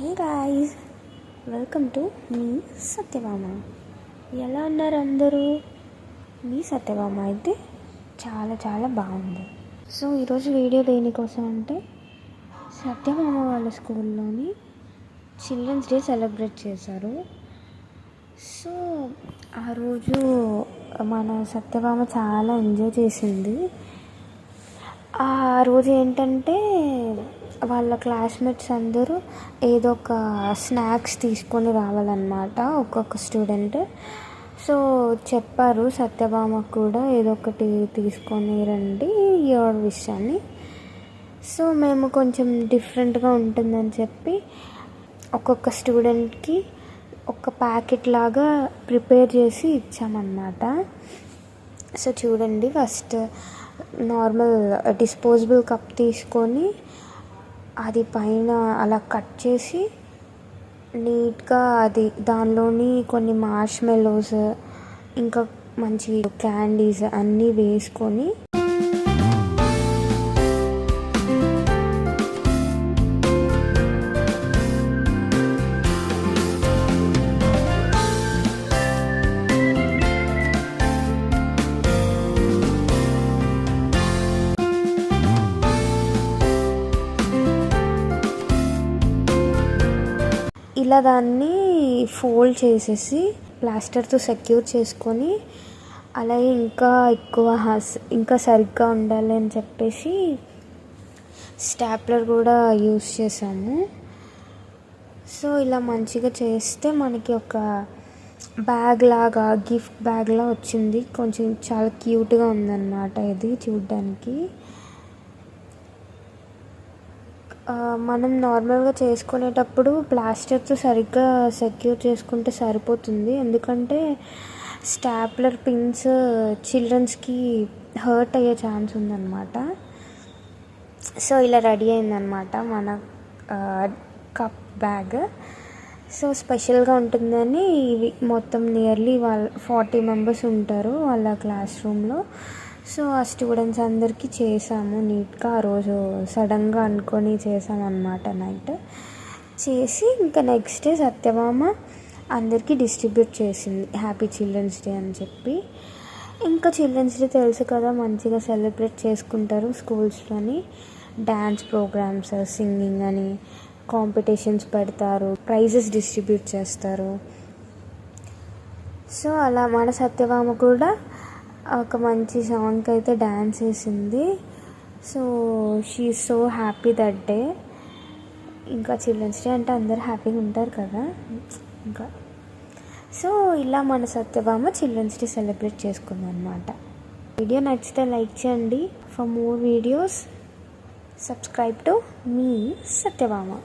Hey guys, welcome to me Satyabhama. ఎలా ఉన్నారు అందరూ? మీ సత్యభామ అయితే చాలా చాలా బాగుంది. సో ఈరోజు వీడియో దేనికోసం అంటే, సత్యభామ వాళ్ళ స్కూల్లోని చిల్డ్రన్స్ డే సెలబ్రేట్ చేశారు. సో ఆ రోజు మన సత్యభామ చాలా ఎంజాయ్ చేసింది. ఆ రోజు ఏంటంటే, వాళ్ళ క్లాస్మేట్స్ అందరూ ఏదో ఒక స్నాక్స్ తీసుకొని రావాలన్నమాట, ఒక్కొక్క స్టూడెంట్. సో చెప్పారు సత్యభామకు కూడా ఏదో ఒకటి తీసుకొని రండి యువర్ విష్ అని. సో మేము కొంచెం డిఫరెంట్గా ఉంటుందని చెప్పి ఒక్కొక్క స్టూడెంట్కి ఒక ప్యాకెట్ లాగా ప్రిపేర్ చేసి ఇచ్చామన్నమాట. సో చూడండి, ఫస్ట్ నార్మల్ డిస్పోజబుల్ కప్ తీసుకొని అది పైన అలా కట్ చేసి నీట్గా అది దానిలోని కొన్ని మార్ష్మెలోస్ ఇంకా మంచి క్యాండీస్ అన్నీ వేసుకొని ఇలా దాన్ని ఫోల్డ్ చేసేసి ప్లాస్టర్తో సెక్యూర్ చేసుకొని, అలాగే ఇంకా సరిగ్గా ఉండాలి అని చెప్పేసి స్టాప్లర్ కూడా యూస్ చేసాము. సో ఇలా మంచిగా చేస్తే మనకి ఒక బ్యాగ్ లాగా, గిఫ్ట్ బ్యాగ్లా వచ్చింది. కొంచెం చాలా క్యూట్గా ఉందన్నమాట ఇది చూడ్డానికి. మనం నార్మల్గా చేసుకునేటప్పుడు ప్లాస్టర్తో సరిగ్గా సెక్యూర్ చేసుకుంటే సరిపోతుంది, ఎందుకంటే స్టాప్లర్ పిన్స్ చిల్డ్రన్స్కి హర్ట్ అయ్యే ఛాన్స్ ఉందన్నమాట. సో ఇలా రెడీ అయిందనమాట మన కప్ బ్యాగ్. సో స్పెషల్గా ఉంటుందని ఇవి మొత్తం నియర్లీ 40 మెంబర్స్ ఉంటారు వాళ్ళ క్లాస్ రూమ్లో. సో ఆ స్టూడెంట్స్ అందరికీ చేసాము నీట్గా. ఆ రోజు సడన్గా అనుకొని చేసామన్నమాట. నైట్ చేసి ఇంకా నెక్స్ట్ డే సత్యభామ అందరికీ డిస్ట్రిబ్యూట్ చేసింది హ్యాపీ చిల్డ్రన్స్ డే అని చెప్పి. ఇంకా చిల్డ్రన్స్ డే తెలుసు కదా, మంచిగా సెలబ్రేట్ చేసుకుంటారు స్కూల్స్లోని. డ్యాన్స్ ప్రోగ్రామ్స్, సింగింగ్ అని కాంపిటీషన్స్ పెడతారు, ప్రైజెస్ డిస్ట్రిబ్యూట్ చేస్తారు. సో అలా మన సత్యభామ కూడా ఒక మంచి సాంగ్కి అయితే డ్యాన్స్ వేసింది. So she is so happy that day. ఇంకా చిల్డ్రన్స్ డే అంటే అందరు హ్యాపీగా ఉంటారు కదా. ఇంకా సో ఇలా మన సత్యభామ చిల్డ్రన్స్ డే సెలబ్రేట్ చేసుకుంది అనమాట. వీడియో నచ్చితే లైక్ చేయండి. For more videos subscribe to me Satyabhama.